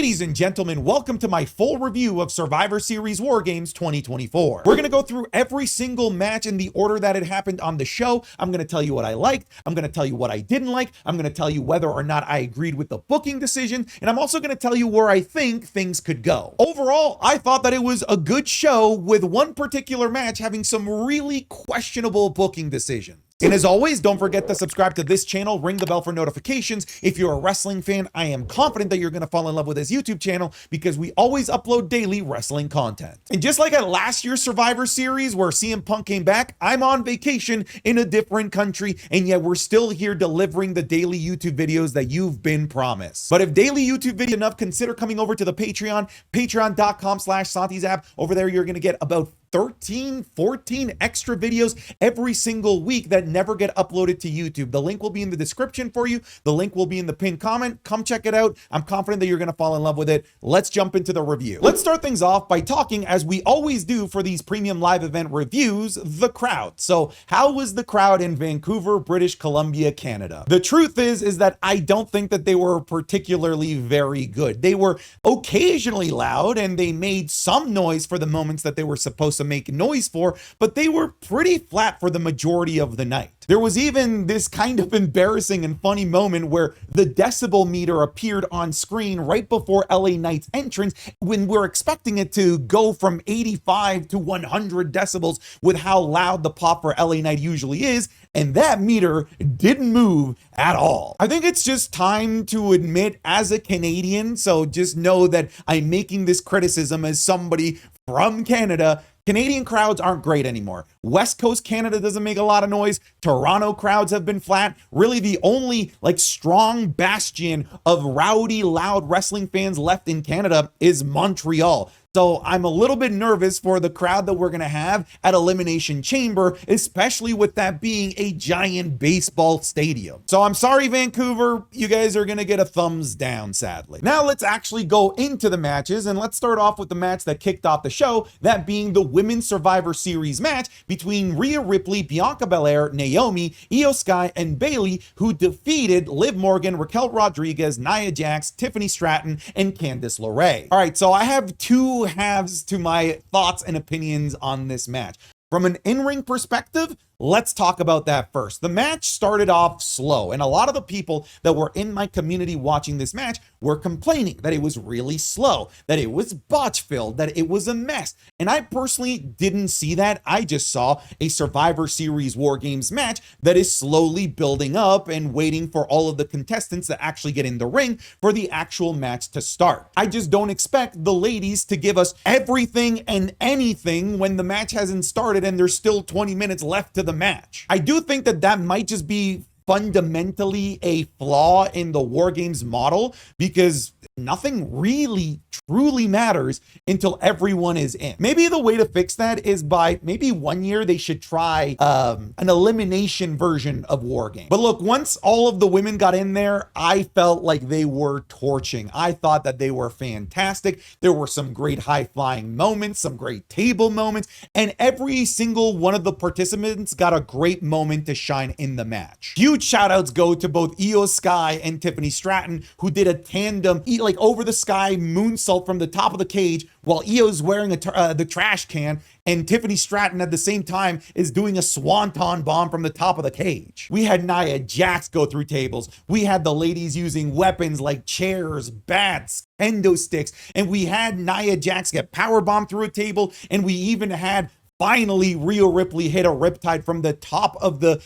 Ladies and gentlemen, welcome to my full review of Survivor Series War Games 2024. We're going to go through every single match in the order that it happened on the show. I'm going to tell you what I liked. I'm going to tell you what I didn't like. I'm going to tell you whether or not I agreed with the booking decision. And I'm also going to tell you where I think things could go. Overall, I thought that it was a good show with one particular match having some really questionable booking decisions. And as always, don't forget to subscribe to this channel, ring the bell for notifications. If you're a wrestling fan, I am confident that you're going to fall in love with this YouTube channel because we always upload daily wrestling content. And just like at last year's Survivor Series where CM Punk came back, I'm on vacation in a different country, and yet we're still here delivering the daily YouTube videos that you've been promised. But if daily YouTube video enough, consider coming over to the Patreon, patreon.com/SantiZap. Over there, you're going to get about 13, 14 extra videos every single week that never get uploaded to YouTube. The link will be in the description for you. The link will be in the pinned comment. Come check it out. I'm confident that you're going to fall in love with it. Let's jump into the review. Let's start things off by talking, as we always do for these premium live event reviews, the crowd. So how was the crowd in Vancouver, British Columbia, Canada? The truth is that I don't think that they were particularly very good. They were occasionally loud and they made some noise for the moments that they were supposed to make noise for, but they were pretty flat for the majority of the night. There was even this kind of embarrassing and funny moment where the decibel meter appeared on screen right before LA Knight's entrance when we're expecting it to go from 85 to 100 decibels with how loud the pop for LA Knight usually is, and that meter didn't move at all. I think it's just time to admit, as a Canadian, so just know that I'm making this criticism as somebody from Canada, Canadian crowds aren't great anymore. West Coast Canada doesn't make a lot of noise. Toronto crowds have been flat. Really, the only strong bastion of rowdy, loud wrestling fans left in Canada is Montreal. So I'm a little bit nervous for the crowd that we're going to have at Elimination Chamber, especially with that being a giant baseball stadium. So I'm sorry, Vancouver, you guys are going to get a thumbs down, sadly. Now let's actually go into the matches, and let's start off with the match that kicked off the show, that being the Women's Survivor Series match between Rhea Ripley, Bianca Belair, Naomi, Io Sky, and Bayley, who defeated Liv Morgan, Raquel Rodriguez, Nia Jax, Tiffany Stratton, and Candice LeRae. All right, so I have two halves to my thoughts and opinions on this match. From an in-ring perspective, let's talk about that first. The match started off slow, and a lot of the people that were in my community watching this match were complaining that it was really slow, that it was botch-filled, that it was a mess. And I personally didn't see that. I just saw a Survivor Series War Games match that is slowly building up and waiting for all of the contestants to actually get in the ring for the actual match to start. I just don't expect the ladies to give us everything and anything when the match hasn't started and there's still 20 minutes left to the match. I do think that that might just be fundamentally a flaw in the War Games model, because nothing really truly matters until everyone is in. Maybe the way to fix that is by maybe one year they should try an elimination version of War Games. But look, once all of the women got in there, I felt like they were torching. I thought that they were fantastic. There were some great high-flying moments, some great table moments, and every single one of the participants got a great moment to shine in the match. Huge shout outs go to both Io Sky and Tiffany Stratton, who did a tandem over the sky moonsault from the top of the cage while Io's wearing the trash can, and Tiffany Stratton at the same time is doing a swanton bomb from the top of the cage. We had Nia Jax go through tables. We had the ladies using weapons like chairs, bats, kendo sticks, and we had Nia Jax get powerbombed through a table, and we even had finally Rhea Ripley hit a riptide from the top of the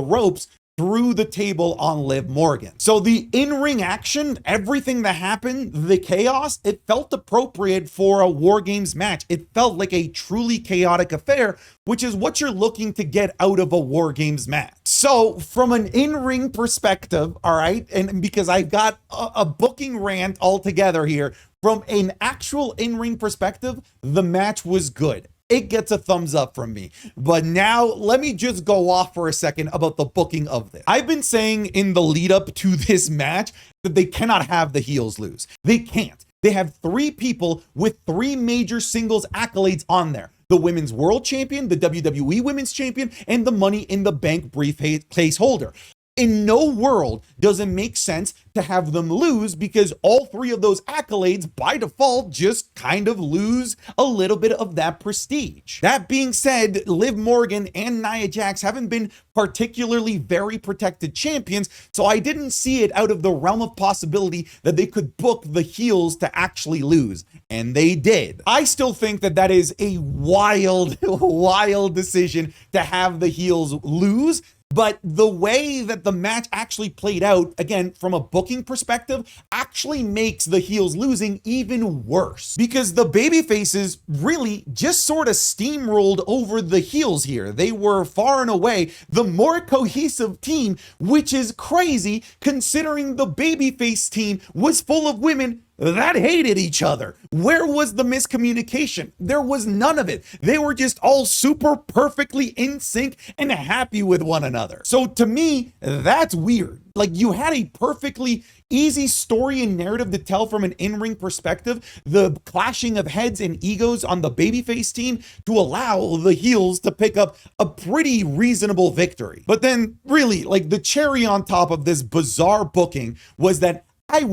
ropes through the table on Liv Morgan. So the in-ring action, everything that happened, the chaos, it felt appropriate for a War Games match. It felt like a truly chaotic affair, which is what you're looking to get out of a War Games match. So from an in-ring perspective, all right, and because I've got a booking rant altogether here, from an actual in-ring perspective, the match was good. It gets a thumbs up from me. But now let me just go off for a second about the booking of this. I've been saying in the lead up to this match that they cannot have the heels lose. They can't. They have three people with three major singles accolades on there: the Women's World Champion, the WWE Women's Champion, and the Money in the Bank briefcase holder. In no world does it make sense to have them lose, because all three of those accolades by default just kind of lose a little bit of that prestige. That being said, Liv Morgan and Nia Jax haven't been particularly very protected champions, so I didn't see it out of the realm of possibility that they could book the heels to actually lose, and they did. I still think that that is a wild, wild decision to have the heels lose. But the way that the match actually played out, again, from a booking perspective, actually makes the heels losing even worse, because the babyfaces really just sort of steamrolled over the heels here. They were far and away the more cohesive team, which is crazy considering the babyface team was full of women that hated each other. Where was the miscommunication? There was none of it. They were just all super perfectly in sync and happy with one another. So to me, that's weird. Like, you had a perfectly easy story and narrative to tell from an in-ring perspective, the clashing of heads and egos on the babyface team to allow the heels to pick up a pretty reasonable victory. But then really, like, the cherry on top of this bizarre booking was that I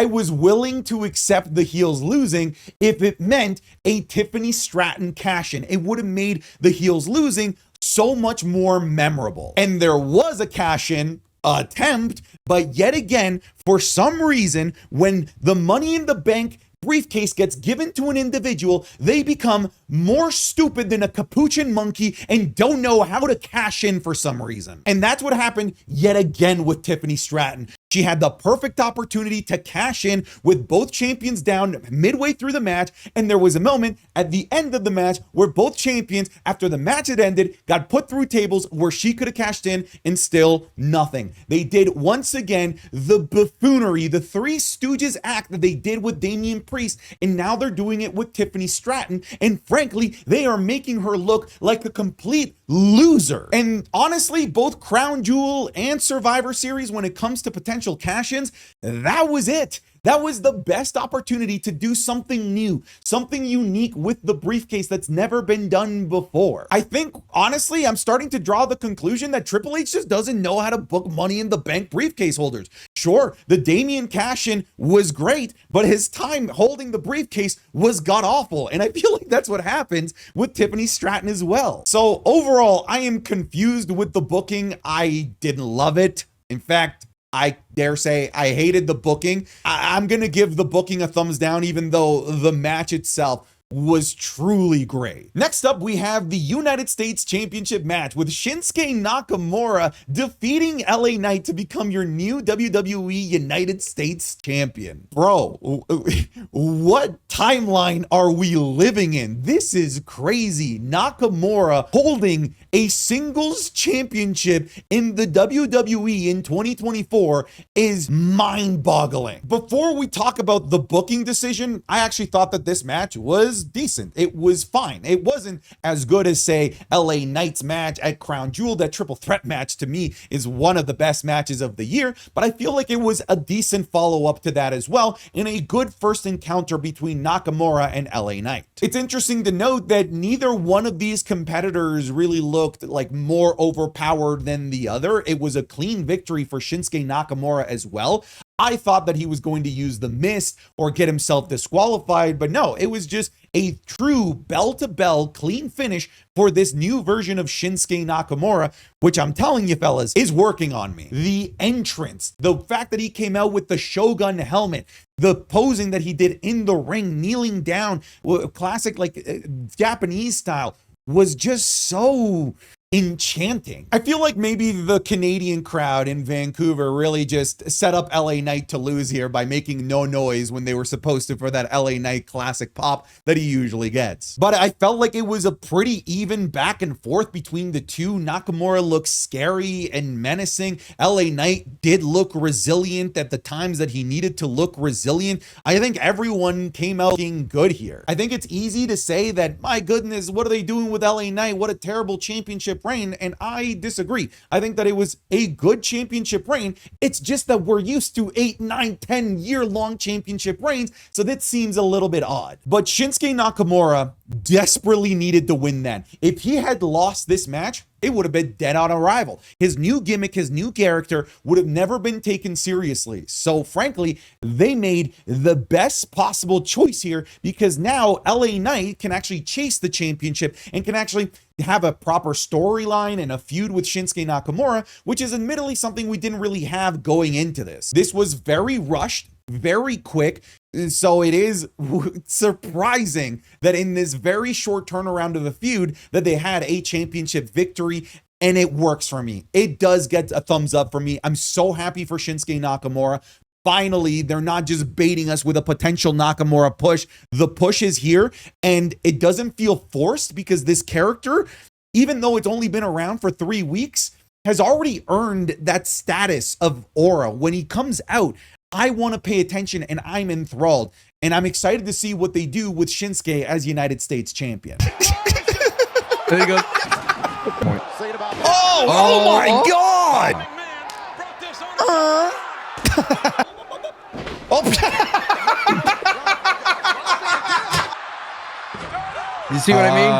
was willing to accept the heels losing if it meant a Tiffany Stratton cash-in. It would have made the heels losing so much more memorable. And there was a cash-in attempt, but yet again, for some reason, when the Money in the Bank briefcase gets given to an individual, they become more stupid than a capuchin monkey and don't know how to cash in for some reason. And that's what happened yet again with Tiffany Stratton. She had the perfect opportunity to cash in with both champions down midway through the match, and there was a moment at the end of the match where both champions, after the match had ended, got put through tables where she could have cashed in, and still nothing. They did once again the buffoonery, the Three Stooges act that they did with Damian Priest, and now they're doing it with Tiffany Stratton, and frankly, they are making her look like a complete loser. And honestly, both Crown Jewel and Survivor Series, when it comes to potential cash-ins, that was it. That was the best opportunity to do something new, something unique with the briefcase that's never been done before. I think, honestly, I'm starting to draw the conclusion that Triple H just doesn't know how to book Money in the Bank briefcase holders. Sure, the Damian cash-in was great, but his time holding the briefcase was god-awful, and I feel like that's what happens with Tiffany Stratton as well. So overall, I am confused with the booking. I didn't love it. In fact, I dare say I hated the booking. I'm going to give the booking a thumbs down, even though the match itself was truly great. Next up, we have the United States Championship match with Shinsuke Nakamura defeating LA Knight to become your new WWE United States Champion. Bro, what timeline are we living in? This is crazy. Nakamura holding a singles championship in the WWE in 2024 is mind-boggling. Before we talk about the booking decision, I actually thought that this match was decent. It was fine. It wasn't as good as, say, LA Knight's match at Crown Jewel. That triple threat match to me is one of the best matches of the year, but I feel like it was a decent follow-up to that as well, and a good first encounter between Nakamura and LA Knight. It's interesting to note that neither one of these competitors really looked like more overpowered than the other. It was a clean victory for Shinsuke Nakamura as well. I thought that he was going to use the mist or get himself disqualified, but no, it was just a true bell-to-bell clean finish for this new version of Shinsuke Nakamura, which I'm telling you fellas, is working on me. The entrance, the fact that he came out with the Shogun helmet, the posing that he did in the ring, kneeling down, classic like Japanese style, was just so enchanting. I feel like maybe the Canadian crowd in Vancouver really just set up LA Knight to lose here by making no noise when they were supposed to for that LA Knight classic pop that he usually gets. But I felt like it was a pretty even back and forth between the two. Nakamura looked scary and menacing. LA Knight did look resilient at the times that he needed to look resilient. I think everyone came out looking good here. I think it's easy to say that, my goodness, what are they doing with LA Knight? What a terrible championship reign, and I disagree. I think that it was a good championship reign. It's just that we're used to 8, 9, 10 year-long championship reigns, so that seems a little bit odd. But Shinsuke Nakamura desperately needed to win then. If he had lost this match, it would have been dead on arrival. His new gimmick, his new character would have never been taken seriously. So frankly, they made the best possible choice here, because now LA Knight can actually chase the championship and can actually have a proper storyline and a feud with Shinsuke Nakamura, which is admittedly something we didn't really have going into this. This was very rushed, very quick. So it is surprising that in this very short turnaround of the feud that they had a championship victory, and it works for me. It does get a thumbs up for me. I'm so happy for Shinsuke Nakamura. Finally, they're not just baiting us with a potential Nakamura push. The push is here, and it doesn't feel forced, because this character, even though it's only been around for 3 weeks, has already earned that status of aura. When he comes out, I want to pay attention, and I'm enthralled. And I'm excited to see what they do with Shinsuke as United States champion. There you go. Oh my God! You see what I mean?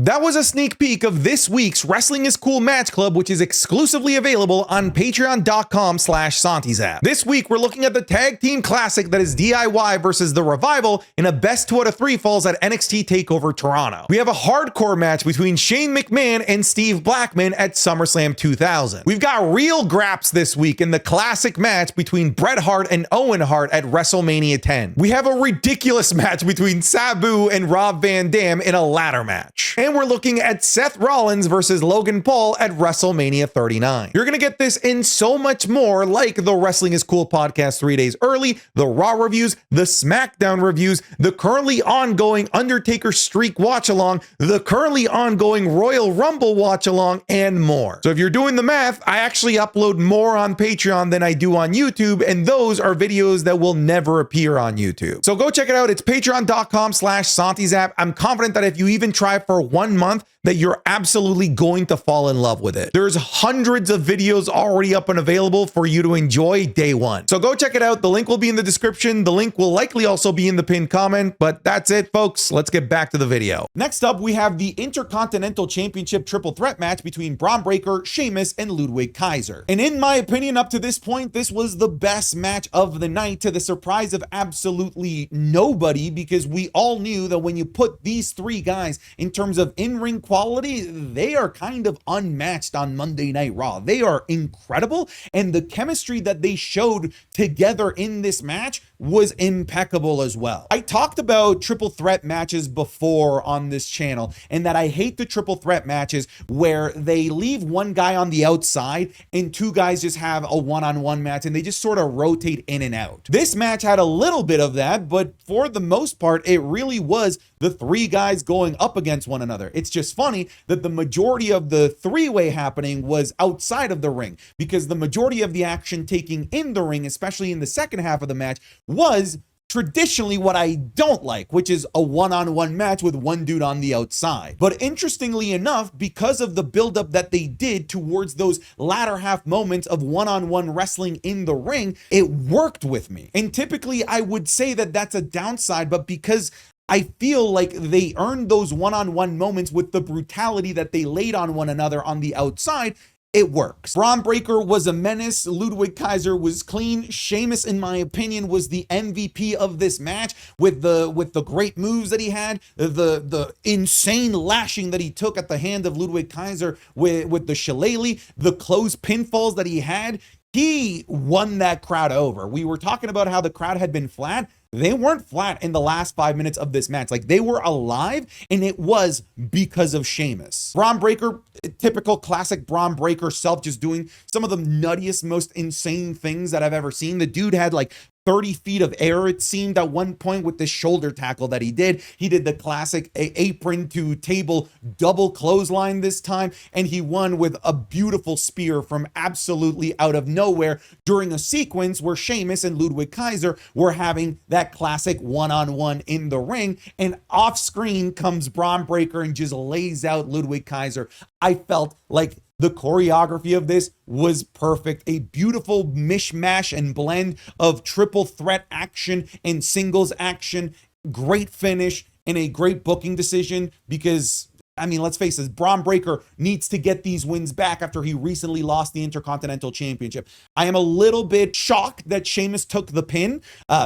That was a sneak peek of this week's Wrestling is Cool Match Club, which is exclusively available on patreon.com/SantiZap. This week, we're looking at the tag team classic that is DIY versus The Revival in a best 2 out of 3 falls at NXT TakeOver Toronto. We have a hardcore match between Shane McMahon and Steve Blackman at SummerSlam 2000. We've got real graps this week in the classic match between Bret Hart and Owen Hart at WrestleMania 10. We have a ridiculous match between Sabu and Rob Van Dam in a ladder match. And we're looking at Seth Rollins versus Logan Paul at WrestleMania 39. You're gonna get this and so much more, like the Wrestling is Cool podcast 3 days early, the Raw reviews, the SmackDown reviews, the currently ongoing Undertaker Streak watch along, the currently ongoing Royal Rumble watch along, and more. So if you're doing the math, I actually upload more on Patreon than I do on YouTube, and those are videos that will never appear on YouTube. So go check it out. It's patreon.com/SantiZap. I'm confident that if you even try for 1 month, that you're absolutely going to fall in love with it. There's hundreds of videos already up and available for you to enjoy day one. So go check it out. The link will be in the description. The link will likely also be in the pinned comment, but that's it, folks. Let's get back to the video. Next up, we have the Intercontinental Championship triple threat match between Bron Breakker, Sheamus, and Ludwig Kaiser. And in my opinion, up to this point, this was the best match of the night, to the surprise of absolutely nobody, because we all knew that when you put these 3 guys in terms of in-ring quality, they are kind of unmatched on Monday Night Raw. They are incredible, and the chemistry that they showed together in this match was impeccable as well. I talked about triple threat matches before on this channel, and that I hate the triple threat matches where they leave one guy on the outside and 2 guys just have a one-on-one match and they just sort of rotate in and out. This match had a little bit of that, but for the most part, it really was the 3 guys going up against one another. It's just funny that the majority of the 3-way happening was outside of the ring, because the majority of the action taking in the ring, especially in the second half of the match, was traditionally what I don't like, which is a one-on-one match with one dude on the outside. But interestingly enough, because of the buildup that they did towards those latter half moments of one-on-one wrestling in the ring, it worked with me. And typically I would say that that's a downside, but because I feel like they earned those one-on-one moments with the brutality that they laid on one another on the outside, it works. Bron Breakker was a menace. Ludwig Kaiser was clean. Sheamus, in my opinion, was the MVP of this match with the great moves that he had, the insane lashing that he took at the hand of Ludwig Kaiser with the shillelagh, the close pinfalls that he had. He won that crowd over. We were talking about how the crowd had been flat. They weren't flat in the last 5 minutes of this match. Like, they were alive, and it was because of Sheamus. Bron Breakker, typical classic Bron Breakker self, just doing some of the nuttiest, most insane things that I've ever seen. The dude had like 30 feet of air, it seemed, at one point with the shoulder tackle that he did. He did the classic apron to table double clothesline this time, and he won with a beautiful spear from absolutely out of nowhere during a sequence where Sheamus and Ludwig Kaiser were having that classic one-on-one in the ring, and off screen comes Bron Breakker and just lays out Ludwig Kaiser. I felt like the choreography of this was perfect. A beautiful mishmash and blend of triple threat action and singles action. Great finish. and a great booking decision because, I mean, let's face it, Braun Breaker needs to get these wins back after he recently lost the Intercontinental Championship. I am a little bit shocked that Sheamus took the pin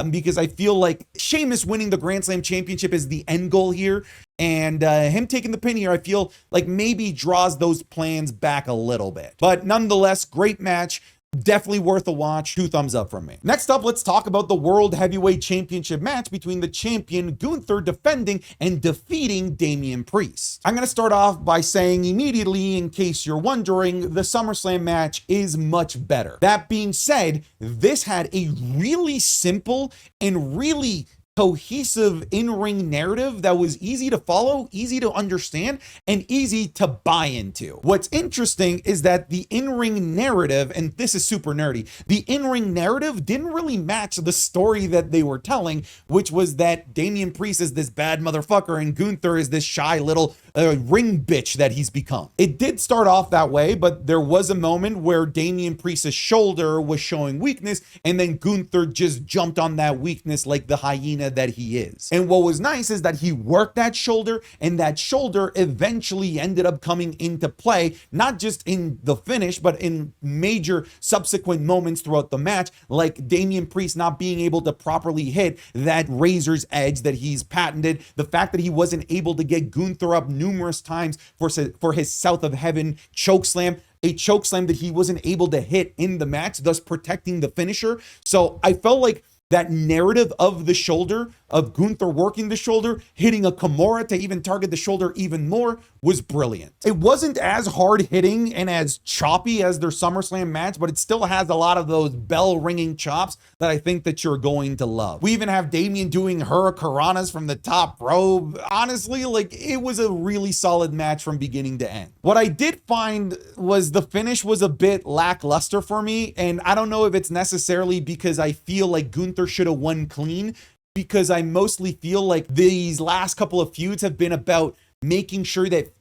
because I feel like Sheamus winning the Grand Slam Championship is the end goal here. And him taking the pin here, I feel like maybe draws those plans back a little bit. But nonetheless, great match. Definitely worth a watch. 2 thumbs up from me. Next up, let's talk about the World Heavyweight Championship match between the champion Gunther defending and defeating Damian Priest. I'm going to start off by saying immediately, in case you're wondering, the SummerSlam match is much better. That being said, this had a really simple and really cohesive in-ring narrative that was easy to follow, easy to understand, and easy to buy into. What's interesting is that the in-ring narrative, and this is super nerdy, the in-ring narrative didn't really match the story that they were telling, which was that Damian Priest is this bad motherfucker and Gunther is this shy little ring bitch that he's become. It did start off that way, but there was a moment where Damian Priest's shoulder was showing weakness, and then Gunther just jumped on that weakness like the hyena that he is. And what was nice is that he worked that shoulder, and that shoulder eventually ended up coming into play, not just in the finish, but in major subsequent moments throughout the match, like Damian Priest not being able to properly hit that razor's edge that he's patented, the fact that he wasn't able to get Gunther up numerous times for his South of Heaven chokeslam, a chokeslam that he wasn't able to hit in the match, thus protecting the finisher. So I felt like that narrative of the shoulder, of Gunther working the shoulder, hitting a Kimura to even target the shoulder even more, was brilliant. It wasn't as hard hitting and as choppy as their SummerSlam match, but it still has a lot of those bell ringing chops that I think that you're going to love. We even have Damian doing hurricanranas from the top rope. Honestly, like, it was a really solid match from beginning to end. What I did find was the finish was a bit lackluster for me, and I don't know if it's necessarily because I feel like Gunther should have won clean, because I mostly feel like these last couple of feuds have been about making sure that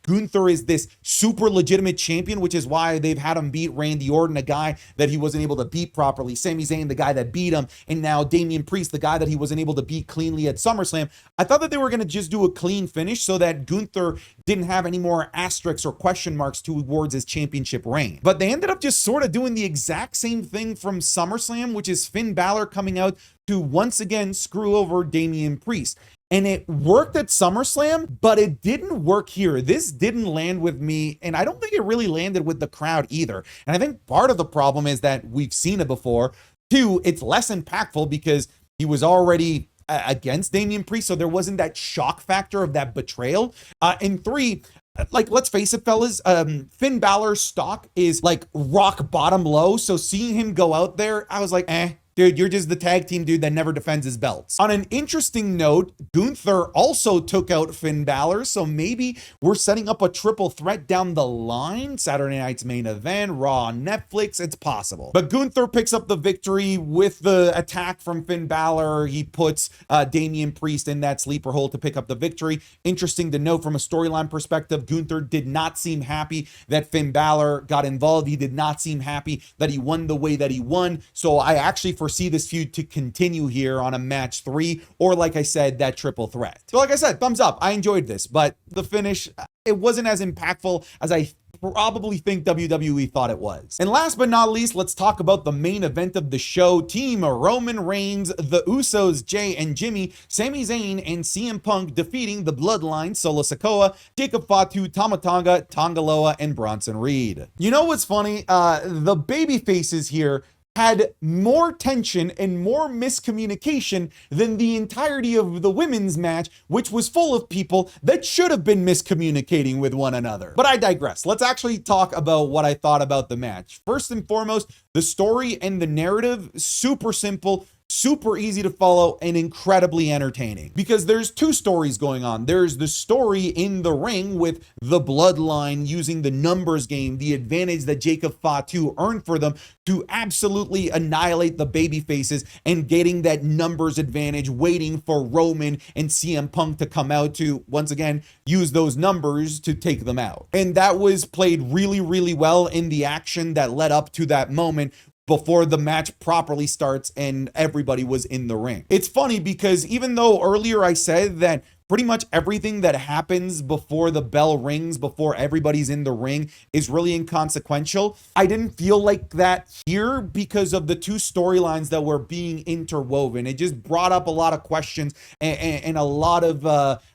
Gunther is this super legitimate champion, which is why they've had him beat Randy Orton, a guy that he wasn't able to beat properly, Sami Zayn, the guy that beat him, and now Damian Priest, the guy that he wasn't able to beat cleanly at SummerSlam. I thought that they were going to just do a clean finish so that Gunther didn't have any more asterisks or question marks towards his championship reign. But they ended up just sort of doing the exact same thing from SummerSlam, which is Finn Balor coming out to once again screw over Damian Priest. And it worked at SummerSlam, but it didn't work here. This didn't land with me, and I don't think it really landed with the crowd either. And I think part of the problem is that we've seen it before. 2, it's less impactful because he was already against Damian Priest, so there wasn't that shock factor of that betrayal. And 3, like, let's face it, fellas, Finn Balor's stock is like rock bottom low, so seeing him go out there, I was like, dude, you're just the tag team dude that never defends his belts. On an interesting note, Gunther also took out Finn Balor, so maybe we're setting up a triple threat down the line. Saturday night's main event, Raw on Netflix, it's possible. But Gunther picks up the victory with the attack from Finn Balor. He puts Damian Priest in that sleeper hold to pick up the victory. Interesting to note from a storyline perspective, Gunther did not seem happy that Finn Balor got involved. He did not seem happy that he won the way that he won. So I actually foresee this feud to continue here on a match 3, or like I said, that triple threat. So like I said, thumbs up. I enjoyed this, but the finish, it wasn't as impactful as I probably think WWE thought it was. And last but not least, let's talk about the main event of the show. Team Roman Reigns, the Usos, Jay and Jimmy, Sami Zayn, and CM Punk defeating the Bloodline, Solo Sikoa, Jacob Fatu, Tama Tonga, Tonga Loa, and Bronson Reed. You know what's funny? The baby faces here had more tension and more miscommunication than the entirety of the women's match, which was full of people that should have been miscommunicating with one another. But I digress. Let's actually talk about what I thought about the match. First and foremost, the story and the narrative, super simple, super easy to follow, and incredibly entertaining, because there's 2 stories going on. There's the story in the ring with the Bloodline using the numbers game, the advantage that Jacob Fatu earned for them to absolutely annihilate the baby faces, and getting that numbers advantage, waiting for Roman and CM Punk to come out to once again use those numbers to take them out. And that was played really, really well in the action that led up to that moment before the match properly starts and everybody was in the ring. It's funny because even though earlier I said that pretty much everything that happens before the bell rings, before everybody's in the ring, is really inconsequential. I didn't feel like that here because of the two storylines that were being interwoven. It just brought up a lot of questions and a lot of,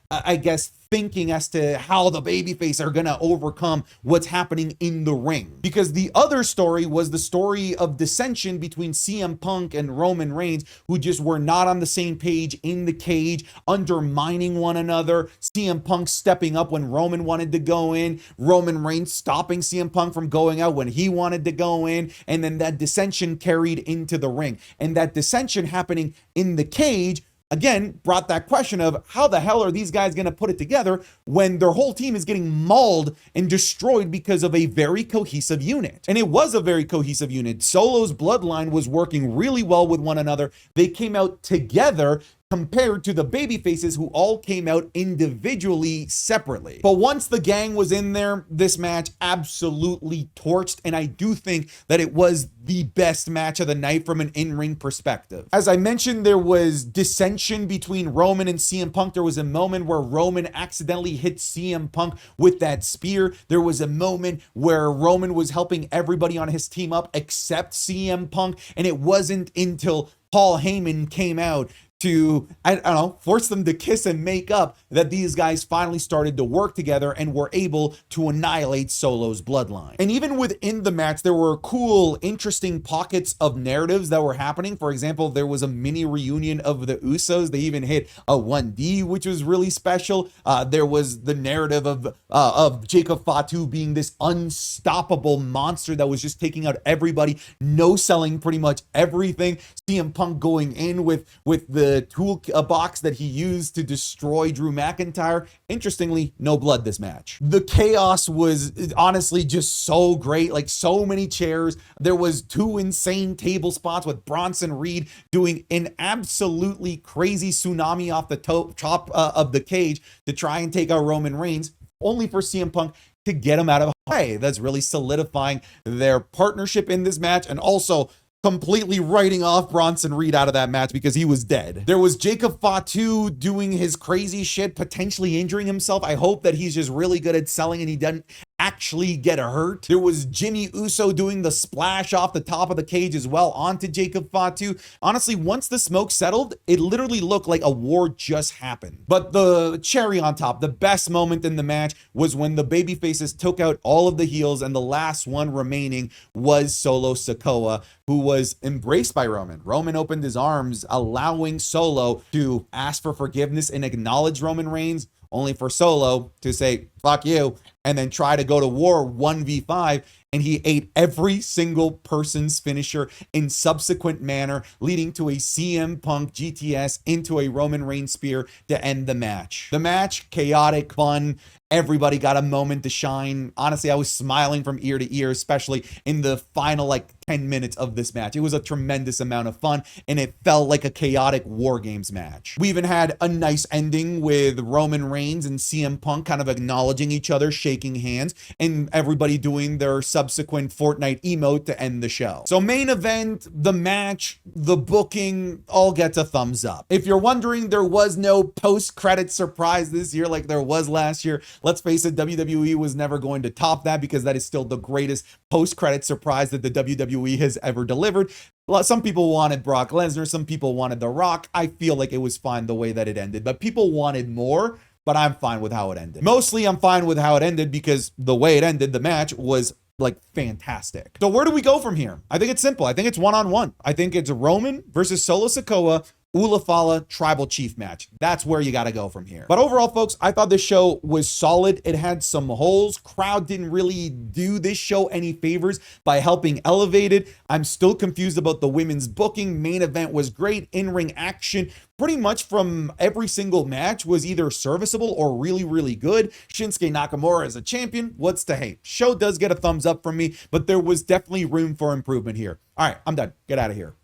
I guess, thinking as to how the babyface are gonna overcome what's happening in the ring. Because the other story was the story of dissension between CM Punk and Roman Reigns, who just were not on the same page in the cage, undermining one another. CM Punk stepping up when Roman wanted to go in, Roman Reigns stopping CM Punk from going out when he wanted to go in, and then that dissension carried into the ring. And that dissension happening in the cage again brought that question of how the hell are these guys going to put it together when their whole team is getting mauled and destroyed because of a very cohesive unit. And it was a very cohesive unit. Solo's bloodline was working really well with one another. They came out together compared to the baby faces who all came out individually separately. But once the gang was in there, this match absolutely torched, and I do think that it was the best match of the night from an in-ring perspective. As I mentioned, there was dissension between Roman and CM Punk. There was a moment where Roman accidentally hit CM Punk with that spear. There was a moment where Roman was helping everybody on his team up except CM Punk, and it wasn't until Paul Heyman came out to, I don't know, force them to kiss and make up that these guys finally started to work together and were able to annihilate Solo's bloodline. And even within the match, there were cool, interesting pockets of narratives that were happening. For example, there was a mini reunion of the Usos. They even hit a 1D, which was really special. There was the narrative of Jacob Fatu being this unstoppable monster that was just taking out everybody, no selling pretty much everything. CM Punk going in with the tool box that he used to destroy Drew McIntyre. Interestingly, no blood this match. The chaos was honestly just so great, like so many chairs. There was 2 insane table spots with Bronson Reed doing an absolutely crazy tsunami off the top of the cage to try and take out Roman Reigns, only for CM Punk to get him out of the way. That's really solidifying their partnership in this match, and also completely writing off Bronson Reed out of that match because he was dead. There was Jacob Fatu doing his crazy shit, potentially injuring himself. I hope that he's just really good at selling and he doesn't actually get hurt. There was Jimmy Uso doing the splash off the top of the cage as well onto Jacob Fatu. Honestly, once the smoke settled, it literally looked like a war just happened. But the cherry on top, the best moment in the match, was when the babyfaces took out all of the heels and the last one remaining was Solo Sikoa, who was embraced by Roman. Roman opened his arms, allowing Solo to ask for forgiveness and acknowledge Roman Reigns, only for Solo to say, fuck you, and then try to go to war 1v5, and he ate every single person's finisher in subsequent manner, leading to a CM Punk GTS into a Roman Reigns spear to end the match. The match, chaotic, fun. Everybody got a moment to shine. Honestly, I was smiling from ear to ear, especially in the final 10 minutes of this match. It was a tremendous amount of fun, and it felt like a chaotic War Games match. We even had a nice ending with Roman Reigns and CM Punk kind of acknowledging each other, shaking hands, and everybody doing their subsequent Fortnite emote to end the show. So main event, the match, the booking, all gets a thumbs up. If you're wondering, there was no post-credit surprise this year like there was last year. Let's face it, WWE was never going to top that because that is still the greatest post-credit surprise that the WWE has ever delivered. Some people wanted Brock Lesnar, some people wanted The Rock. I feel like it was fine the way that it ended, but people wanted more, but I'm fine with how it ended. Mostly I'm fine with how it ended because the way it ended, the match was fantastic. So where do we go from here? I think it's simple. I think it's one-on-one. I think it's Roman versus Solo Sikoa, Ulafala Tribal Chief match. That's where you got to go from here. But overall, folks, I thought this show was solid. It had some holes. Crowd didn't really do this show any favors by helping elevate it. I'm still confused about the women's booking. Main event was great. In-ring action, pretty much from every single match, was either serviceable or really, really good. Shinsuke Nakamura as a champion, what's to hate? Show does get a thumbs up from me, but there was definitely room for improvement here. All right, I'm done. Get out of here.